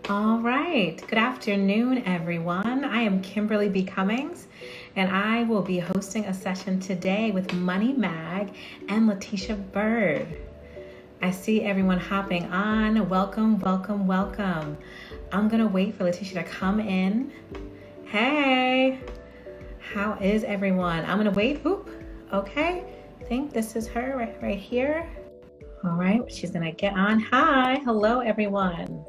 All right. Good afternoon, everyone. I am Kimberly B. Cummings, and I will be hosting a session today with Money Mag and Letitia Bird. I see everyone hopping on. Welcome, welcome, welcome. I'm going to wait for Letitia to come in. Hey, how is everyone? I'm going to wait. Oop. Okay. I think this is her right here. All right. She's going to get on. Hi. Hello, everyone.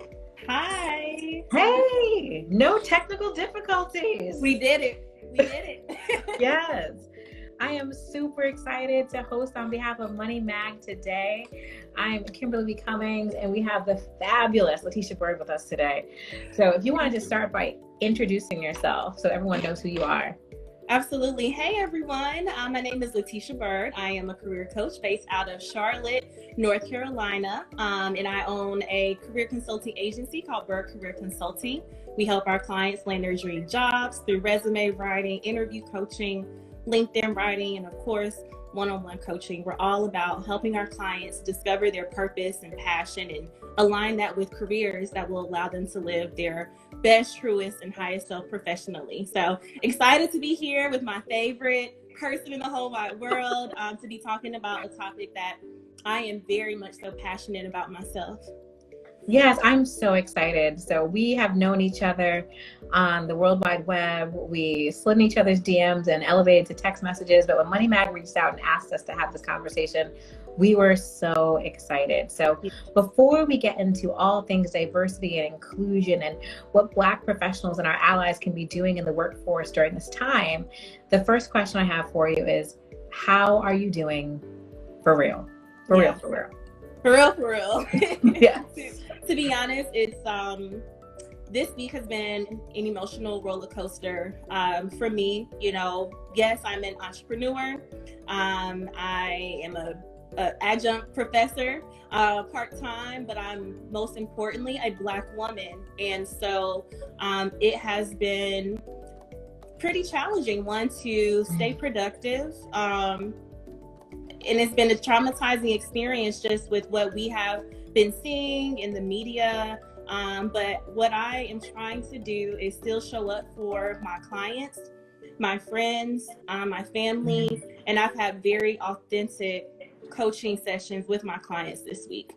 Hi. Hey, no technical difficulties. We did it. Yes. I am super excited to host on behalf of Money Mag today. I'm Kimberly B. Cummings, and we have the fabulous Letitia Bird with us today. So if you want to just start by introducing yourself so everyone knows who you are. Absolutely. Hey, everyone. My name is Letitia Bird. I am a career coach based out of Charlotte, North Carolina, and I own a career consulting agency called Bird Career Consulting. We help our clients land their dream jobs through resume writing, interview coaching, LinkedIn writing, and of course, one-on-one coaching. We're all about helping our clients discover their purpose and passion and align that with careers that will allow them to live their best, truest, and highest self professionally. So excited to be here with my favorite person in the whole wide world to be talking about a topic that I am very much so passionate about myself. Yes, I'm so excited. So we have known each other on the World Wide Web. We slid in each other's DMs and elevated to text messages. But when Money Mag reached out and asked us to have this conversation, we were so excited. So before we get into all things diversity and inclusion and what Black professionals and our allies can be doing in the workforce during this time, the first question I have for you is, how are you doing for real? For real. For real. Yeah. To be honest, it's this week has been an emotional roller coaster for me. You know, yes, I'm an entrepreneur. I am a adjunct professor part-time, but I'm most importantly a Black woman, and so it has been pretty challenging to stay productive. And it's been a traumatizing experience just with what we have been seeing in the media. But what I am trying to do is still show up for my clients, my friends, my family, and I've had very authentic coaching sessions with my clients this week,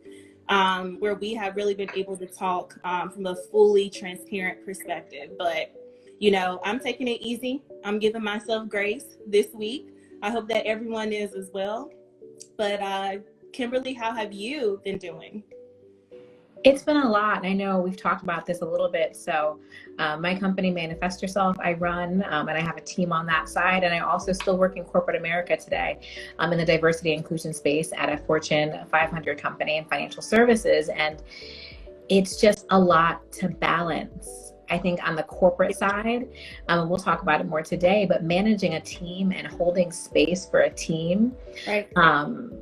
where we have really been able to talk from a fully transparent perspective. But, you know, I'm taking it easy. I'm giving myself grace this week. I hope that everyone is as well. But Kimberly, how have you been doing? It's been a lot. I know we've talked about this a little bit. So my company, Manifest Yourself, I run, and I have a team on that side. And I also still work in corporate America today in the diversity and inclusion space at a Fortune 500 company in financial services. And it's just a lot to balance. I think on the corporate side, we'll talk about it more today, but managing a team and holding space for a team. Right.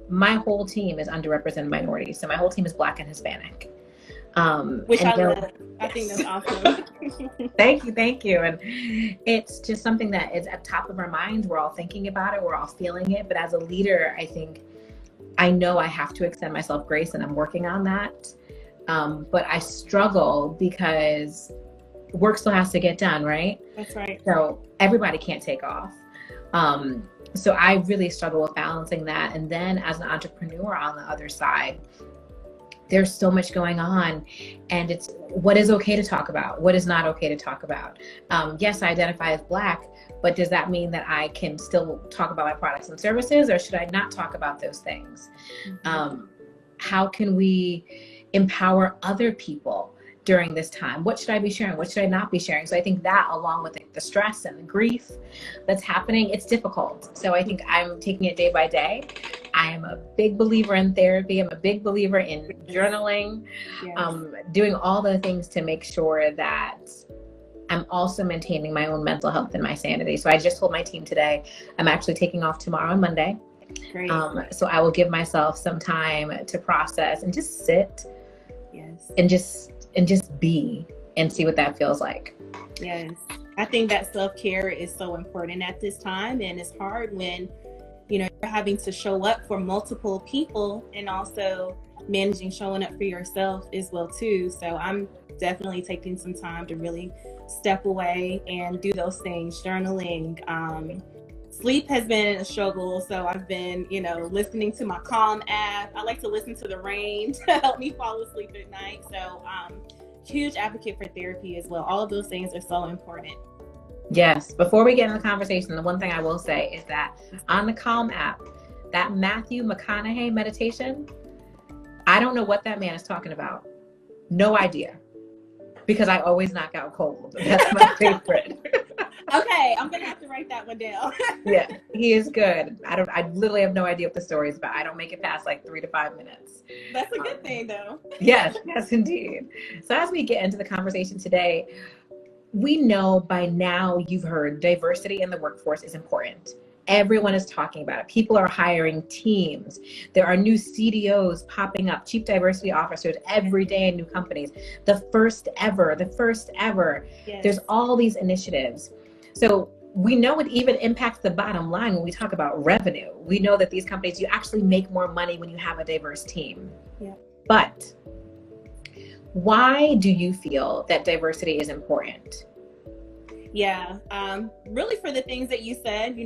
My whole team is underrepresented minorities. So my whole team is Black and Hispanic. Which I love. I think that's awesome. Thank you. And it's just something that is at top of our minds. We're all thinking about it. We're all feeling it. But as a leader, I think I know I have to extend myself grace, and I'm working on that. But I struggle because work still has to get done, right? That's right. So everybody can't take off. So I really struggle with balancing that. And then as an entrepreneur on the other side, there's so much going on, and it's what is okay to talk about, what is not okay to talk about. Yes, I identify as Black, but does that mean that I can still talk about my products and services, or should I not talk about those things? How can we empower other people during this time? What should I be sharing? What should I not be sharing? So I think that, along with the stress and the grief that's happening, it's difficult. So I think I'm taking it day by day. I am a big believer in therapy. I'm a big believer in journaling, doing all the things to make sure that I'm also maintaining my own mental health and my sanity. So I just told my team today, I'm actually taking off tomorrow on Monday. Great. So I will give myself some time to process and just sit. Yes. And just be and see what that feels like. Yes. I think that self-care is so important at this time, and it's hard when, you know, you're having to show up for multiple people and also managing showing up for yourself as well too. So I'm definitely taking some time to really step away and do those things, journaling. Sleep has been a struggle, so I've been, listening to my Calm app. I like to listen to the rain to help me fall asleep at night. So huge advocate for therapy as well. All of those things are so important. Yes. Before we get in the conversation, the one thing I will say is that on the Calm app, that Matthew McConaughey meditation, I don't know what that man is talking about. No idea. Because I always knock out cold. That's my favorite. Okay, I'm gonna have to write that one down. Yeah, he is good. I literally have no idea what the story is about. I don't make it past like 3 to 5 minutes. That's a good thing though. Yes, indeed. So as we get into the conversation today, we know by now you've heard diversity in the workforce is important. Everyone is talking about it. People are hiring teams. There are new CDOs popping up, chief diversity officers every day in new companies. The first ever. Yes. There's all these initiatives. So we know it even impacts the bottom line when we talk about revenue. We know that these companies, you actually make more money when you have a diverse team. Yeah. But why do you feel that diversity is important? Yeah, really for the things that you said,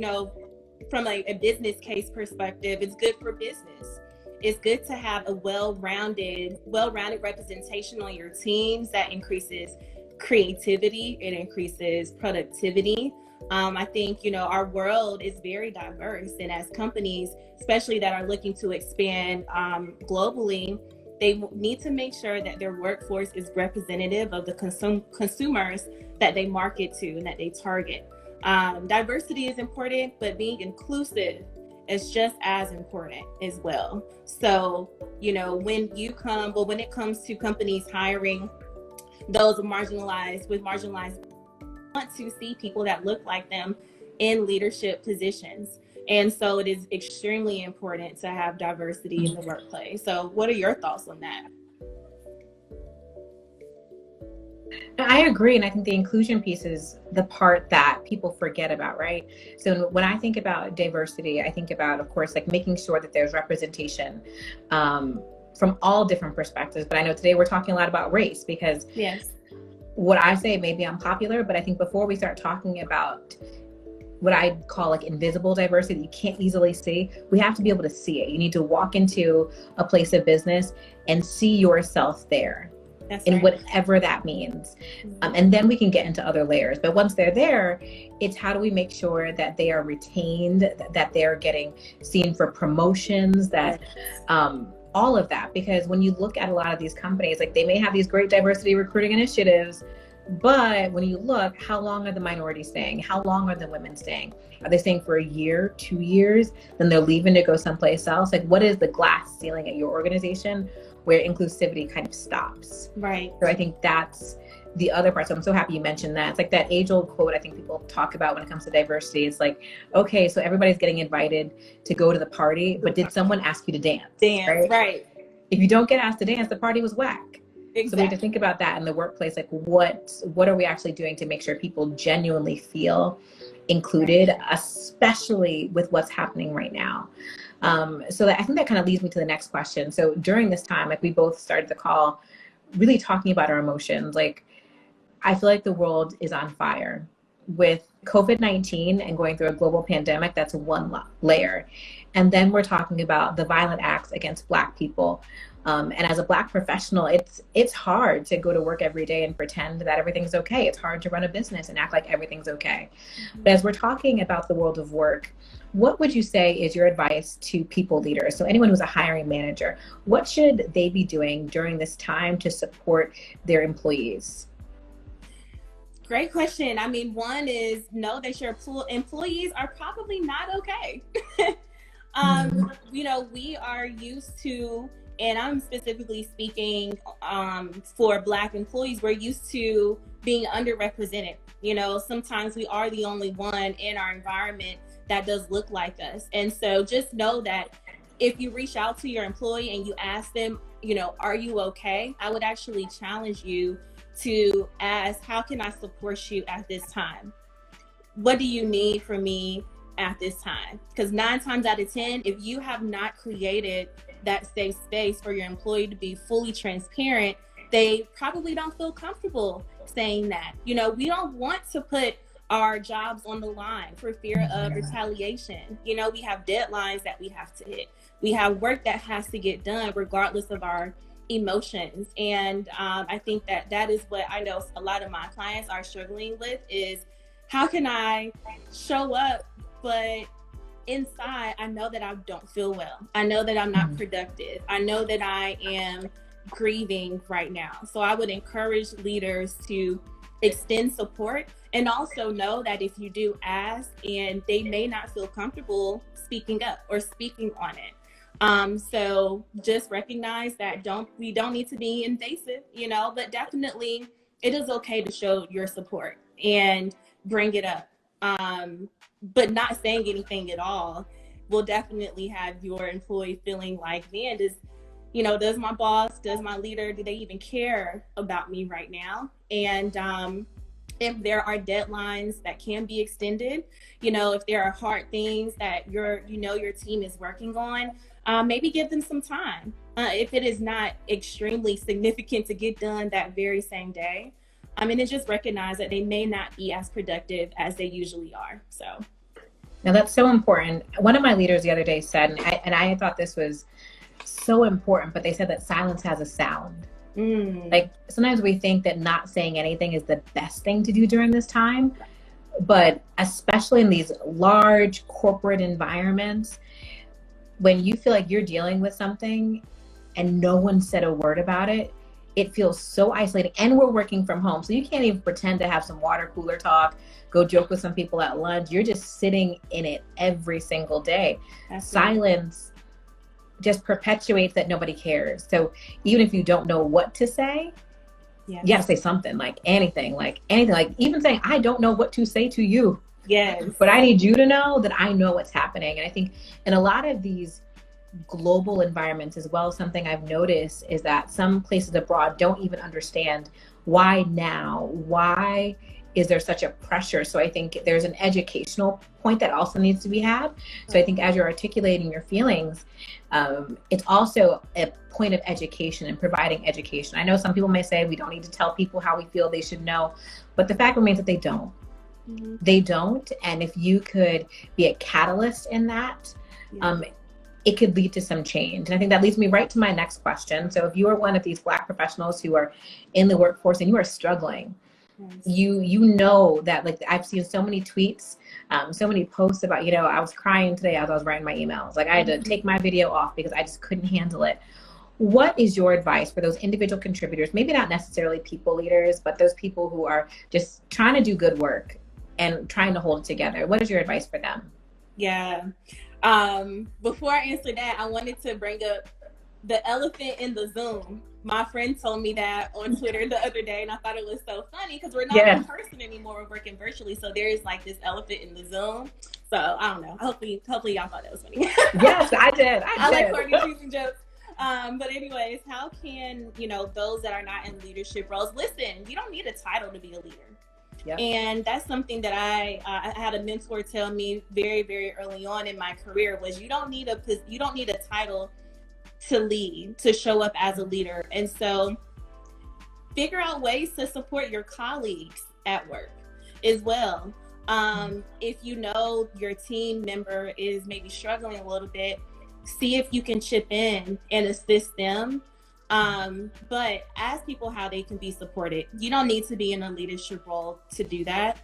from a business case perspective, it's good for business. It's good to have a well-rounded representation on your teams that increases creativity, it increases productivity. I think, our world is very diverse, and as companies, especially that are looking to expand globally, they need to make sure that their workforce is representative of the consumers that they market to and that they target. Diversity is important, but being inclusive is just as important as well. So, when it comes to companies hiring those marginalized, want to see people that look like them in leadership positions. And so it is extremely important to have diversity in the workplace. So what are your thoughts on that? I agree. And I think the inclusion piece is the part that people forget about, right? So when I think about diversity, I think about, of course, like making sure that there's representation from all different perspectives. But I know today we're talking a lot about race because yes, what I say may be unpopular, but I think before we start talking about what I call like invisible diversity you can't easily see, we have to be able to see it. You need to walk into a place of business and see yourself there. That's in right. Whatever that means. And then we can get into other layers. But once they're there, it's how do we make sure that they are retained, that they're getting seen for promotions, that all of that. Because when you look at a lot of these companies, like they may have these great diversity recruiting initiatives, but when you look, how long are the minorities staying? How long are the women staying? Are they staying for a year, 2 years? Then they're leaving to go someplace else? Like what is the glass ceiling at your organization where inclusivity kind of stops? Right. So I think that's the other part. So I'm so happy you mentioned that. It's like that age-old quote I think people talk about when it comes to diversity. It's like, okay, so everybody's getting invited to go to the party, but did someone ask you to dance? Right. If you don't get asked to dance, the party was whack. Exactly. So we have to think about that in the workplace. Like what are we actually doing to make sure people genuinely feel included, especially with what's happening right now? So I think that kind of leads me to the next question. So during this time, like we both started the call really talking about our emotions. Like I feel like the world is on fire with COVID-19 and going through a global pandemic. That's one layer. And then we're talking about the violent acts against Black people. And as a Black professional, it's hard to go to work every day and pretend that everything's okay. It's hard to run a business and act like everything's okay. But as we're talking about the world of work, what would you say is your advice to people leaders? So anyone who's a hiring manager, what should they be doing during this time to support their employees? Great question. I mean, one is know that your employees are probably not okay. We are used to, and I'm specifically speaking for Black employees, we're used to being underrepresented. Sometimes we are the only one in our environment that does look like us. And so just know that if you reach out to your employee and you ask them, are you okay? I would actually challenge you to ask, how can I support you at this time? What do you need from me at this time? Because 9 times out of 10, if you have not created that safe space for your employee to be fully transparent, they probably don't feel comfortable saying that. You know, we don't want to put our jobs on the line for fear of retaliation. You know, we have deadlines that we have to hit. We have work that has to get done regardless of our emotions. And I think that that is what I know a lot of my clients are struggling with, is how can I show up, but inside I know that I don't feel well. I know that I'm not productive. I know that I am grieving right now. So I would encourage leaders to extend support, and also know that if you do ask and they may not feel comfortable speaking up or speaking on it. So just recognize that we don't need to be invasive, you know, but definitely it is okay to show your support and bring it up. But not saying anything at all will definitely have your employee feeling like, man, does my boss, does my leader, do they even care about me right now? And if there are deadlines that can be extended, you know, if there are hard things that your team is working on, maybe give them some time. If it is not extremely significant to get done that very same day, and then just recognize that they may not be as productive as they usually are. So. Now that's so important. One of my leaders the other day said, and I thought this was so important, but they said that silence has a sound. Like sometimes we think that not saying anything is the best thing to do during this time, but especially in these large corporate environments, when you feel like you're dealing with something and no one said a word about it, it feels so isolating. And we're working from home, so you can't even pretend to have some water cooler talk, go joke with some people at lunch. You're just sitting in it every single day. Silence just perpetuates that nobody cares. So even if you don't know what to say, you have to say something, like anything, like even saying, I don't know what to say to you. Yes. But I need you to know that I know what's happening. And I think in a lot of these global environments as well, something I've noticed is that some places abroad don't even understand why now, why is there such a pressure? So I think there's an educational point that also needs to be had. So I think as you're articulating your feelings, it's also a point of education and providing education. I know some people may say we don't need to tell people how we feel, they should know, but the fact remains that they don't. They don't. And if you could be a catalyst in that, it could lead to some change. And I think that leads me right to my next question. So if you are one of these Black professionals who are in the workforce and you are struggling, you know that, like, I've seen so many tweets, so many posts about, I was crying today as I was writing my emails. Like I had to take my video off because I just couldn't handle it. What is your advice for those individual contributors, maybe not necessarily people leaders, but those people who are just trying to do good work and trying to hold it together? What is your advice for them? Yeah. Before I answer that, I wanted to bring up the elephant in the Zoom. My friend told me that on Twitter the other day, and I thought it was so funny because we're not in person anymore. We're working virtually. So there is like this elephant in the Zoom. So I don't know. Hopefully y'all thought that was funny. Yes, I did. I like corny cheesy jokes. But anyways, how can, those that are not in leadership roles, listen, you don't need a title to be a leader. Yep. And that's something that I had a mentor tell me very, very early on in my career, was you don't need a title to lead, to show up as a leader. And so figure out ways to support your colleagues at work as well. If you know your team member is maybe struggling a little bit, see if you can chip in and assist them. But ask people how they can be supported. You don't need to be in a leadership role to do that.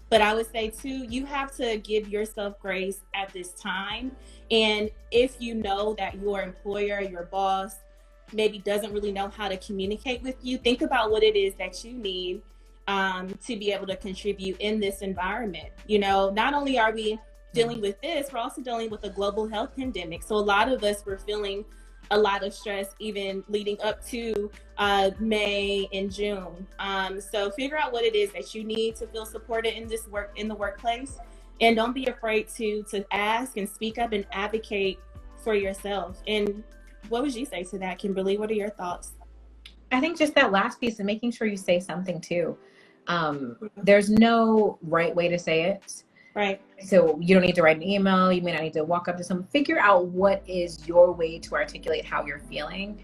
But I would say too, you have to give yourself grace at this time. And if you know that your employer, your boss, maybe doesn't really know how to communicate with you, think about what it is that you need to be able to contribute in this environment. Not only are we dealing with this, we're also dealing with a global health pandemic. So a lot of us were feeling a lot of stress even leading up to May and June. So figure out what it is that you need to feel supported in the workplace, and don't be afraid to ask and speak up and advocate for yourself. And what would you say to that, Kimberly? What are your thoughts? I think just that last piece, and making sure you say something too. There's no right way to say it. Right. So you don't need to write an email. You may not need to walk up to someone. Figure out what is your way to articulate how you're feeling.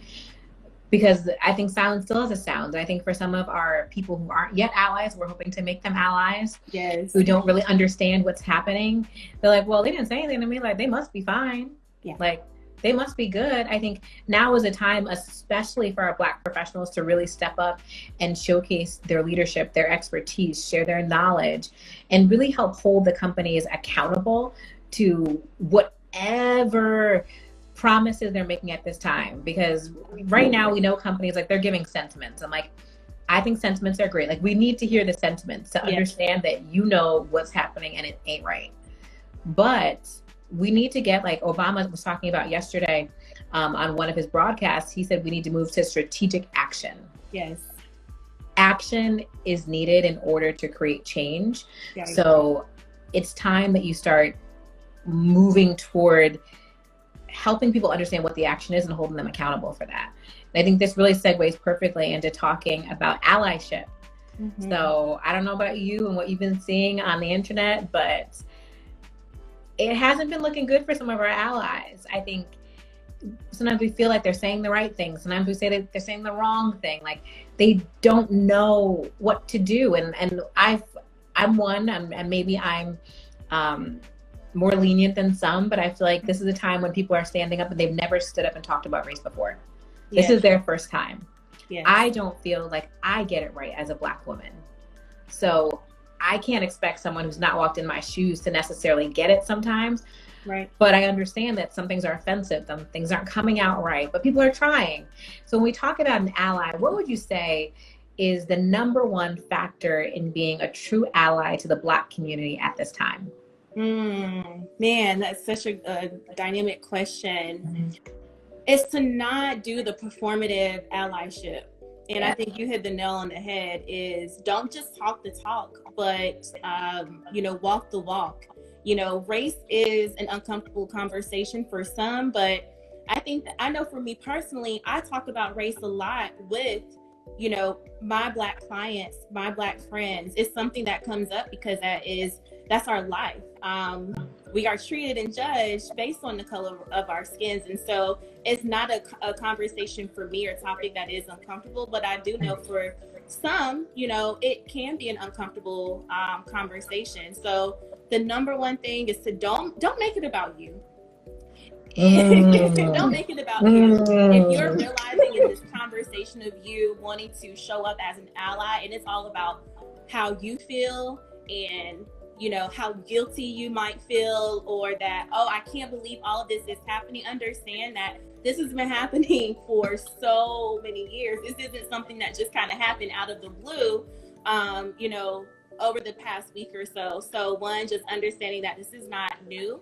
because I think silence still has a sound. I think for some of our people who aren't yet allies, we're hoping to make them allies. Yes. Who don't really understand what's happening. They're like, well, they didn't say anything to me. Like, they must be fine. Yeah. Like, they must be good. I think now is a time, especially for our Black professionals, to really step up and showcase their leadership, their expertise, share their knowledge, and really help hold the companies accountable to whatever promises they're making at this time. Because right now we know companies, like, they're giving sentiments. I'm like, I think sentiments are great. Like, we need to hear the sentiments to understand that you know what's happening and it ain't right. But we need to get, like Obama was talking about yesterday on one of his broadcasts, he said we need to move to strategic action. Yes. Action is needed in order to create change. Yeah. So it's time that you start moving toward helping people understand what the action is and holding them accountable for that. And I think this really segues perfectly into talking about allyship. Mm-hmm. So I don't know about you and what you've been seeing on the internet, but it hasn't been looking good for some of our allies. I think sometimes we feel like they're saying the right thing. Sometimes we say that they're saying the wrong thing. Like, they don't know what to do. And I'm one, and maybe I'm more lenient than some, but I feel like this is a time when people are standing up and they've never stood up and talked about race before. This is their first time. Yes. I don't feel like I get it right as a Black woman. So I can't expect someone who's not walked in my shoes to necessarily get it sometimes. Right. But I understand that some things are offensive, some things aren't coming out right, but people are trying. So when we talk about an ally, what would you say is the number one factor in being a true ally to the Black community at this time? Man, that's such a dynamic question. Mm-hmm. It's to not do the performative allyship. And I think you hit the nail on the head, is don't just talk the talk, but, walk the walk. Race is an uncomfortable conversation for some, but I know for me personally, I talk about race a lot with, my Black clients, my Black friends. It's something that comes up because that's our life. We are treated and judged based on the color of our skins. And so it's not a conversation for me or topic that is uncomfortable, but I do know for some, it can be an uncomfortable conversation. So the number one thing is to don't make it about you. Don't make it about you. If you're realizing in this conversation of you wanting to show up as an ally, and it's all about how you feel and how guilty you might feel, or that, oh, I can't believe all of this is happening. Understand that this has been happening for so many years. This isn't something that just kind of happened out of the blue, over the past week or so. So one, just understanding that this is not new.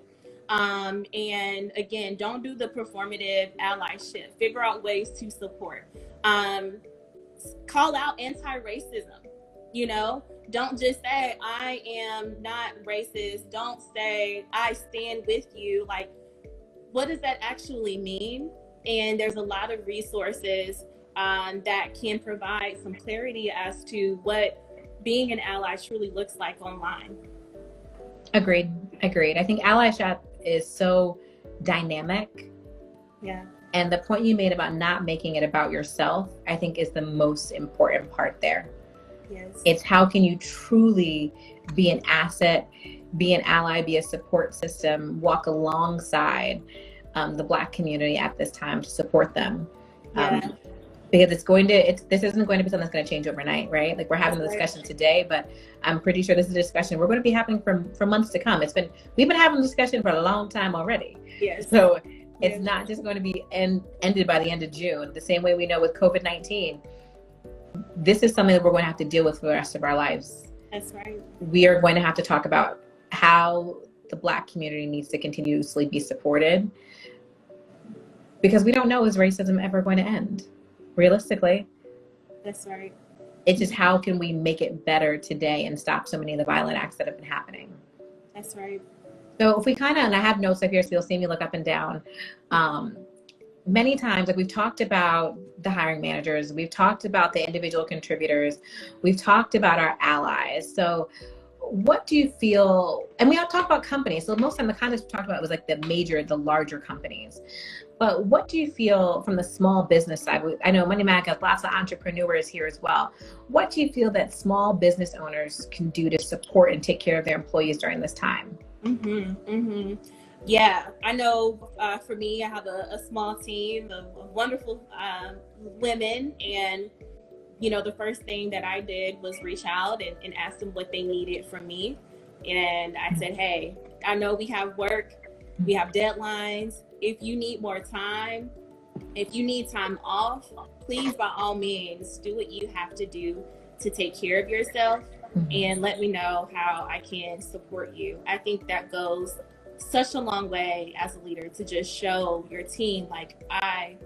And again, don't do the performative allyship. Figure out ways to support. Call out anti-racism. Don't just say, I am not racist. Don't say, I stand with you. Like, what does that actually mean? And there's a lot of resources that can provide some clarity as to what being an ally truly looks like online. Agreed. I think allyship is so dynamic. Yeah. And the point you made about not making it about yourself, I think, is the most important part there. Yes. It's how can you truly be an asset, be an ally, be a support system, walk alongside the Black community at this time to support them. Yeah. Because this isn't going to be something that's going to change overnight, right? Like, we're having the discussion today, but I'm pretty sure this is a discussion we're going to be having for months to come. We've been having the discussion for a long time already. Yes. So it's not just going to be ended by the end of June. The same way we know with COVID-19, this is something that we're going to have to deal with for the rest of our lives. That's right. We are going to have to talk about how the Black community needs to continuously be supported, because we don't know, is racism ever going to end? Realistically. That's right. It's just, how can we make it better today and stop so many of the violent acts that have been happening? That's right. So if we and I have notes up here, so you'll see me look up and down. Many times, like, we've talked about the hiring managers, we've talked about the individual contributors, we've talked about our allies. So what do you feel, and we all talk about companies, so most of the time the context we talked about was like the larger companies. But what do you feel from the small business side? I know Money Mag has lots of entrepreneurs here as well. What do you feel that small business owners can do to support and take care of their employees during this time? Yeah, I know for me, I have a small team of wonderful women. And, the first thing that I did was reach out and ask them what they needed from me. And I said, hey, I know we have work, we have deadlines. If you need more time, if you need time off, please, by all means, do what you have to do to take care of yourself and let me know how I can support you. I think that goes such a long way as a leader to just show your team, like, I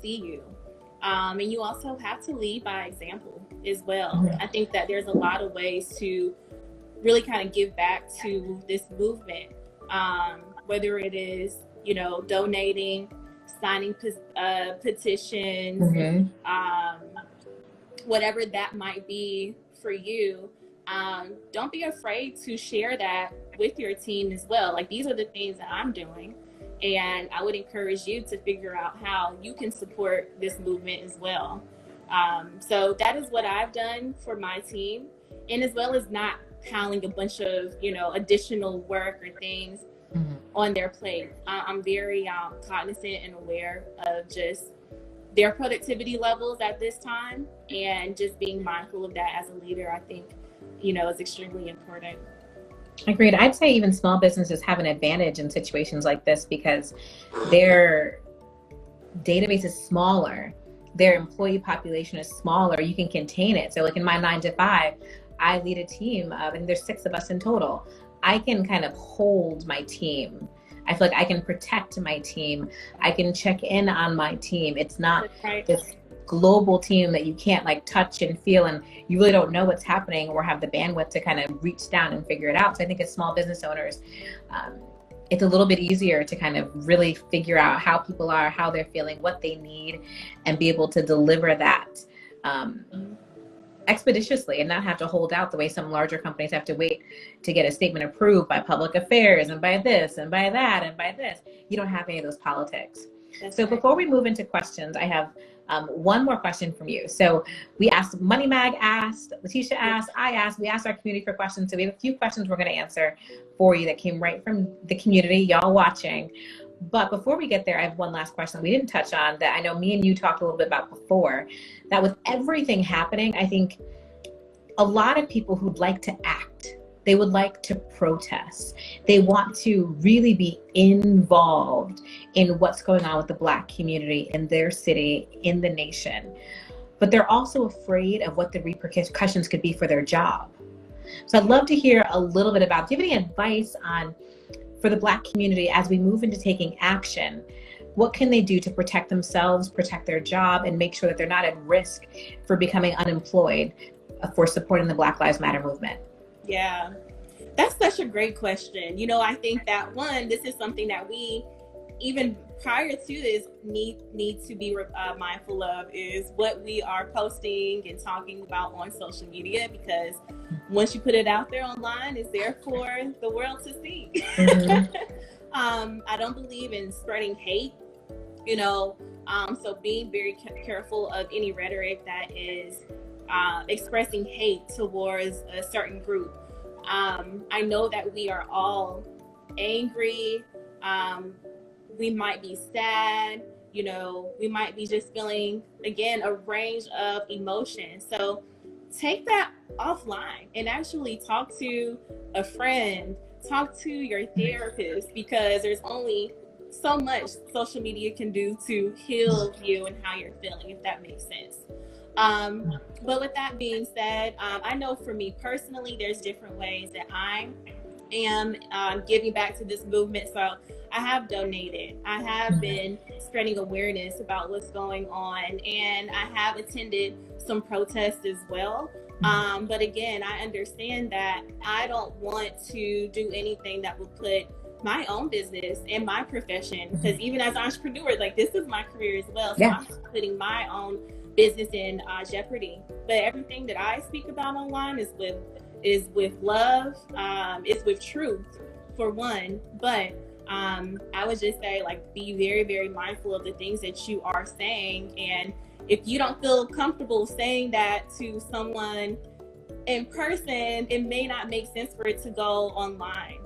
see you. And you also have to lead by example as well. I think that there's a lot of ways to really kind of give back to this movement, whether it is, donating, signing petitions, whatever that might be for you. Don't be afraid to share that with your team as well. Like, these are the things that I'm doing. And I would encourage you to figure out how you can support this movement as well. So that is what I've done for my team. And as well as not piling a bunch of, additional work or things on their plate. I'm very cognizant and aware of just their productivity levels at this time, and just being mindful of that as a leader, I think, is extremely important. Agreed. I'd say even small businesses have an advantage in situations like this because their database is smaller, their employee population is smaller, you can contain it. So like in my 9 to 5, I lead a team of, and there's 6 of us in total. I can kind of hold my team. I feel like I can protect my team. I can check in on my team. It's not this global team that you can't like touch and feel, and you really don't know what's happening or have the bandwidth to kind of reach down and figure it out. So I think as small business owners, it's a little bit easier to kind of really figure out how people are, how they're feeling, what they need, and be able to deliver that expeditiously and not have to hold out the way some larger companies have to wait to get a statement approved by public affairs and by this and by that and by this. You don't have any of those politics. So before we move into questions, I have one more question from you. So we asked, Money Mag asked, Letitia asked, I asked, we asked our community for questions. So we have a few questions we're going to answer for you that came right from the community, y'all watching. But before we get there, I have one last question we didn't touch on that I know me and you talked a little bit about before, that with everything happening, I think a lot of people who'd like to act, they would like to protest. They want to really be involved in what's going on with the Black community in their city, in the nation. But they're also afraid of what the repercussions could be for their job. So I'd love to hear a little bit about, do you have any advice for the Black community as we move into taking action? What can they do to protect themselves, protect their job, and make sure that they're not at risk for becoming unemployed for supporting the Black Lives Matter movement? Yeah, that's such a great question. I think that this is something that we, even prior to this, need to be mindful of, is what we are posting and talking about on social media, because once you put it out there online, it's there for the world to see. I don't believe in spreading hate, so being very careful of any rhetoric that is expressing hate towards a certain group. I know that we are all angry. We might be sad, we might be just feeling, again, a range of emotions. So take that offline and actually talk to a friend, talk to your therapist, because there's only so much social media can do to heal you and how you're feeling, if that makes sense. But with that being said, I know for me personally, there's different ways that I am giving back to this movement. So I have donated. I have been spreading awareness about what's going on, and I have attended some protests as well. But again, I understand that I don't want to do anything that would put my own business and my profession, because even as an entrepreneur, like, this is my career as well. So I'm putting my own business in jeopardy. But everything that I speak about online is with love, it's with truth, for one. But I would just say, like, be very, very mindful of the things that you are saying. And if you don't feel comfortable saying that to someone in person, it may not make sense for it to go online.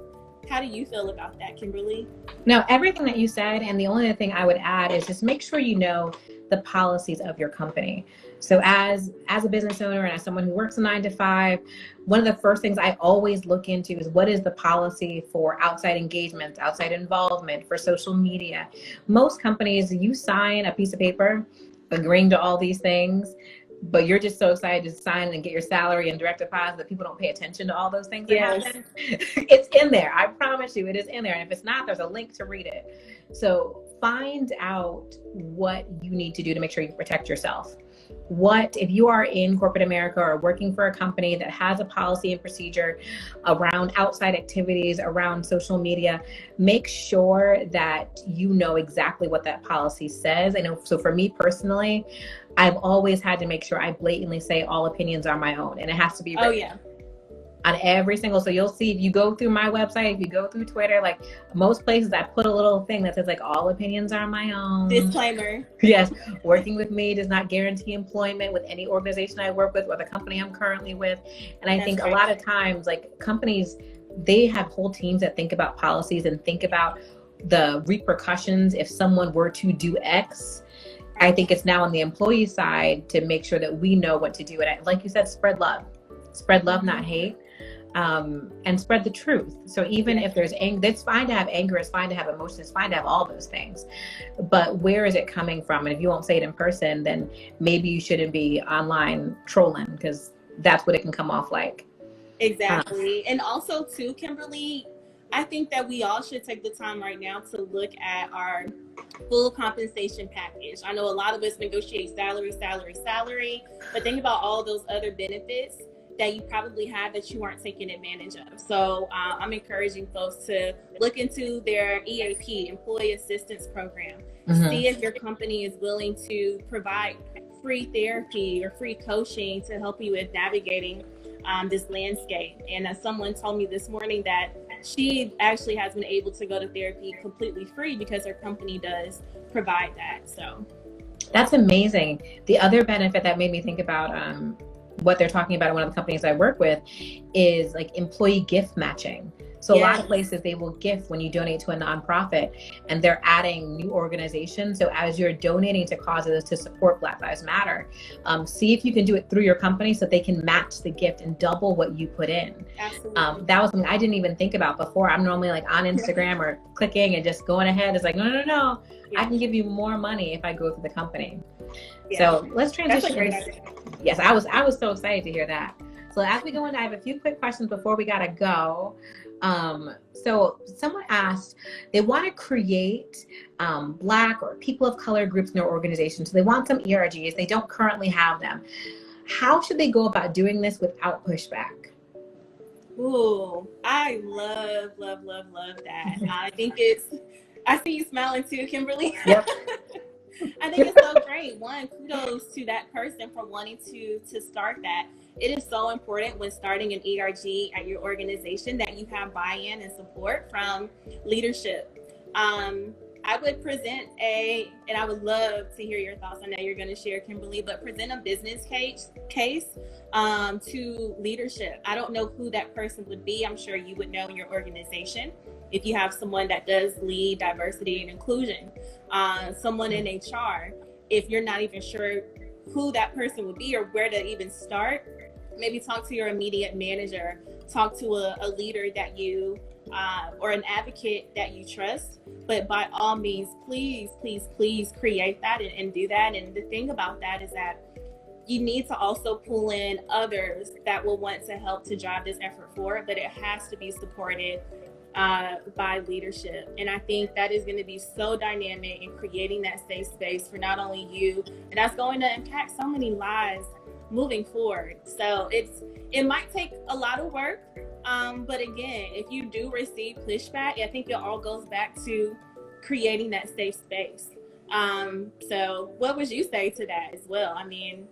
How do you feel about that, Kimberly? No, everything that you said, and the only other thing I would add is just make sure you know the policies of your company. So as a business owner and as someone who works a 9 to 5, one of the first things I always look into is what is the policy for outside engagements, outside involvement, for social media. Most companies, you sign a piece of paper agreeing to all these things, but you're just so excited to sign and get your salary and direct deposit that people don't pay attention to all those things that happen. It's in there. I promise you, it is in there. And if it's not, there's a link to read it. So find out what you need to do to make sure you protect yourself. What if you are in corporate America or working for a company that has a policy and procedure around outside activities, around social media, make sure that you know exactly what that policy says. I know, so for me personally, I've always had to make sure I blatantly say all opinions are my own, and it has to be written on every single. So you'll see if you go through my website, if you go through Twitter, like most places, I put a little thing that says like all opinions are my own. Disclaimer. Yes, working with me does not guarantee employment with any organization I work with or the company I'm currently with. And I think a lot of times, like companies, they have whole teams that think about policies and think about the repercussions if someone were to do X. I think it's now on the employee side to make sure that we know what to do. And like you said, spread love, not hate. And spread the truth. So even if there's anger, it's fine to have anger, it's fine to have emotions, it's fine to have all those things. But where is it coming from? And if you won't say it in person, then maybe you shouldn't be online trolling, because that's what it can come off like. Exactly. And also too, Kimberly, I think that we all should take the time right now to look at our full compensation package. I know a lot of us negotiate salary, but think about all those other benefits that you probably have that you aren't taking advantage of. So I'm encouraging folks to look into their EAP, Employee Assistance Program. See if your company is willing to provide free therapy or free coaching to help you with navigating this landscape. And as someone told me this morning that she actually has been able to go to therapy completely free because her company does provide that. So that's amazing. The other benefit that made me think about what they're talking about in one of the companies I work with is like employee gift matching. So a lot of places, they will gift when you donate to a nonprofit, and they're adding new organizations. So as you're donating to causes to support Black Lives Matter, see if you can do it through your company so they can match the gift and double what you put in. Absolutely. That was something I didn't even think about before. I'm normally like on Instagram or clicking and just going ahead. It's like, no. I can give you more money if I go through the company. So let's transition. That's a great idea. Yes, I was so excited to hear that. So as we go in, I have a few quick questions before we gotta go. So someone asked, they want to create Black or people of color groups in their organization. So they want some ERGs. They don't currently have them. How should they go about doing this without pushback? Ooh, I love that. I think I see you smiling too, Kimberly. Yep. I think it's so great. One, kudos to that person for wanting to start that. It is so important when starting an ERG at your organization that you have buy-in and support from leadership. I would present and I would love to hear your thoughts. I know you're going to share, Kimberly, but present a business case to leadership. I don't know who that person would be. I'm sure you would know in your organization. If you have someone that does lead diversity and inclusion, someone in HR, if you're not even sure who that person would be or where to even start, maybe talk to your immediate manager, talk to a leader that you, or an advocate that you trust. But by all means, please create that and do that. And the thing about that is that you need to also pull in others that will want to help to drive this effort forward, but it has to be supported by leadership. And I think that is going to be so dynamic in creating that safe space for not only you, and that's going to impact so many lives moving forward. So it might take a lot of work, but again, if you do receive pushback, I think it all goes back to creating that safe space. So what would you say to that as well? I mean,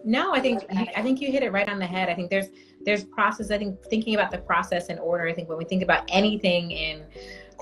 no, I think you hit it right on the head. I think there's process. I think thinking about the process in order. I think when we think about anything in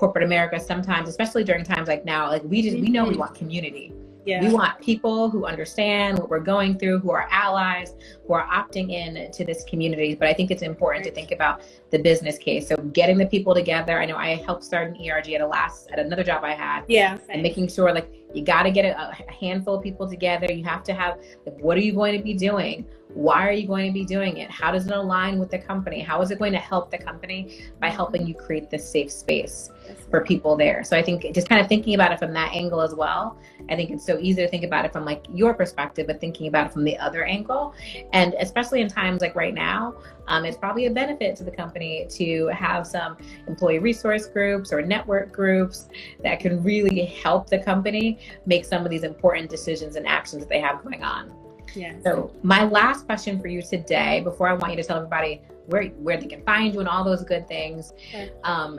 corporate America sometimes, especially during times like now, like we know we want community. Yeah. We want people who understand what we're going through, who are allies, who are opting in to this community. But I think it's important to think about the business case. So getting the people together. I know I helped start an ERG at another job I had. Yeah. And making sure like you got to get a handful of people together. You have to have like, what are you going to be doing? Why are you going to be doing it? How does it align with the company? How is it going to help the company by helping you create this safe space for people there? So I think just kind of thinking about it from that angle as well. I think it's so easy to think about it from like your perspective, but thinking about it from the other angle. And especially in times like right now, it's probably a benefit to the company to have some employee resource groups or network groups that can really help the company make some of these important decisions and actions that they have going on. Yeah. So my last question for you today, before I want you to tell everybody where they can find you and all those good things. Okay.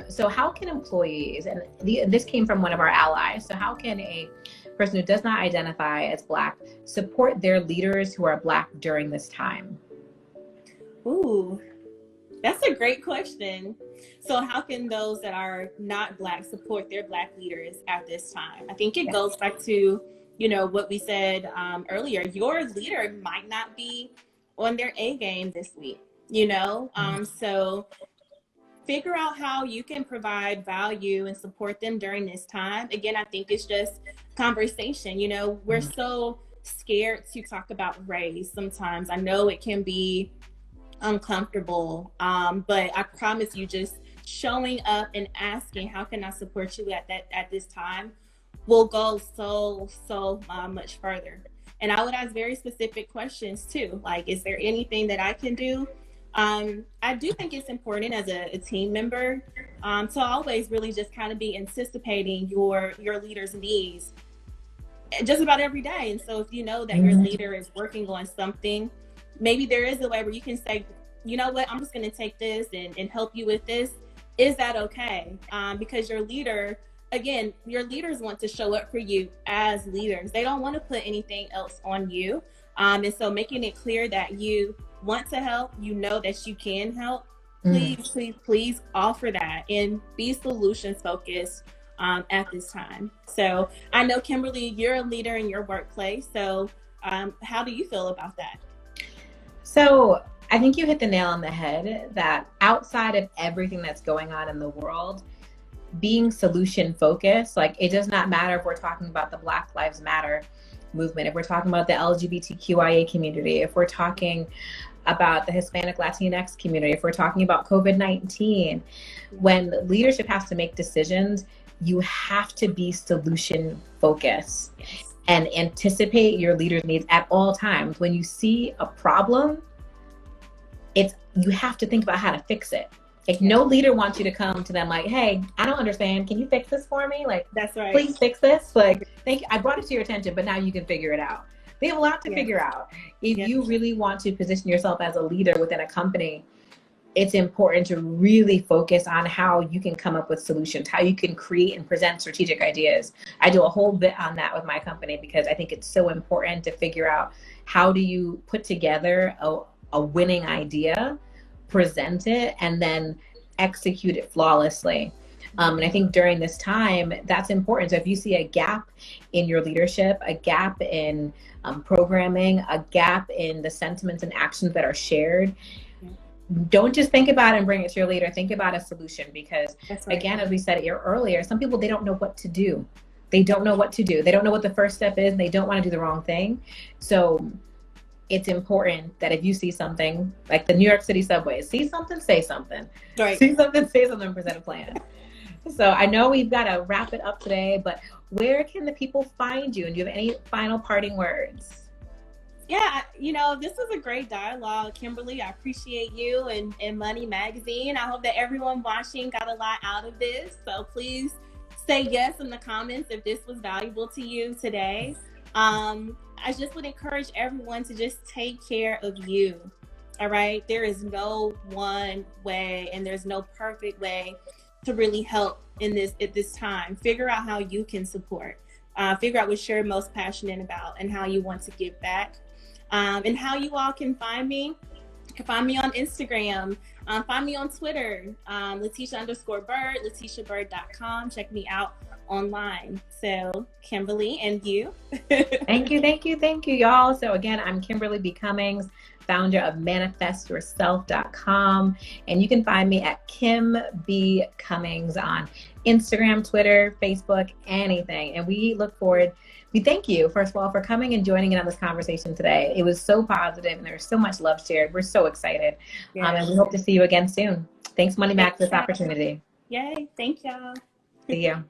So how can employees, and this came from one of our allies, so how can a person who does not identify as Black support their leaders who are Black during this time? Ooh, that's a great question. So how can those that are not Black support their Black leaders at this time? I think it goes back to what we said earlier. Your leader might not be on their A game this week, so figure out how you can provide value and support them during this time. Again, I think it's just conversation. We're so scared to talk about race sometimes. I know it can be uncomfortable, but I promise you, just showing up and asking, how can I support you at this time, will go so much further. And I would ask very specific questions too, like, is there anything that I can do? I do think it's important as a team member to always really just kind of be anticipating your leader's needs just about every day. And so if you know that your leader is working on something, maybe there is a way where you can say, you know what, I'm just going to take this and help you with this. Is that okay? Because your leaders want to show up for you as leaders. They don't want to put anything else on you. And so making it clear that you want to help, that you can help, please offer that and be solutions focused at this time. So I know, Kimberly, you're a leader in your workplace. So how do you feel about that? So I think you hit the nail on the head that outside of everything that's going on in the world, being solution focused, like it does not matter if we're talking about the Black Lives Matter movement, if we're talking about the LGBTQIA community, if we're talking about the Hispanic Latinx community, if we're talking about COVID-19, when leadership has to make decisions, you have to be solution focused and anticipate your leader's needs at all times. When you see a problem, you have to think about how to fix it. Like no leader wants you to come to them like, hey, I don't understand. Can you fix this for me? Like, that's right. Please fix this. Like, thank you. I brought it to your attention, but now you can figure it out. They have a lot to figure out. If you really want to position yourself as a leader within a company, it's important to really focus on how you can come up with solutions, how you can create and present strategic ideas. I do a whole bit on that with my company because I think it's so important to figure out how do you put together a winning idea, present it, and then execute it flawlessly. And I think during this time, that's important. So if you see a gap in your leadership, a gap in programming, a gap in the sentiments and actions that are shared, don't just think about it and bring it to your leader. Think about a solution because, again, as we said earlier, some people, they don't know what to do. They don't know what to do. They don't know what the first step is. And they don't want to do the wrong thing. So it's important that if you see something like the New York City subway, see something, say something. Right. See something, say something, present a plan. So I know we've got to wrap it up today, but where can the people find you? And do you have any final parting words? Yeah, this was a great dialogue, Kimberly. I appreciate you and Money Magazine. I hope that everyone watching got a lot out of this. So please say yes in the comments if this was valuable to you today. I just would encourage everyone to just take care of you. All right. There is no one way and there's no perfect way to really help at this time. Figure out how you can support. Figure out what you're most passionate about and how you want to give back. And how you all can find me. You can find me on Instagram. Find me on Twitter, Letitia_Bird, LetitiaBird.com. Check me out online. So, Kimberly, and you. Thank you, y'all. So again, I'm Kimberly B. Cummings, founder of manifestyourself.com. And you can find me at Kim B. Cummings on Instagram, Twitter, Facebook, anything. And we thank you, first of all, for coming and joining in on this conversation today. It was so positive and there was so much love shared. We're so excited. Yes. And we hope to see you again soon. Thanks, Money Mac, for this opportunity. Yay. Thank y'all. See you.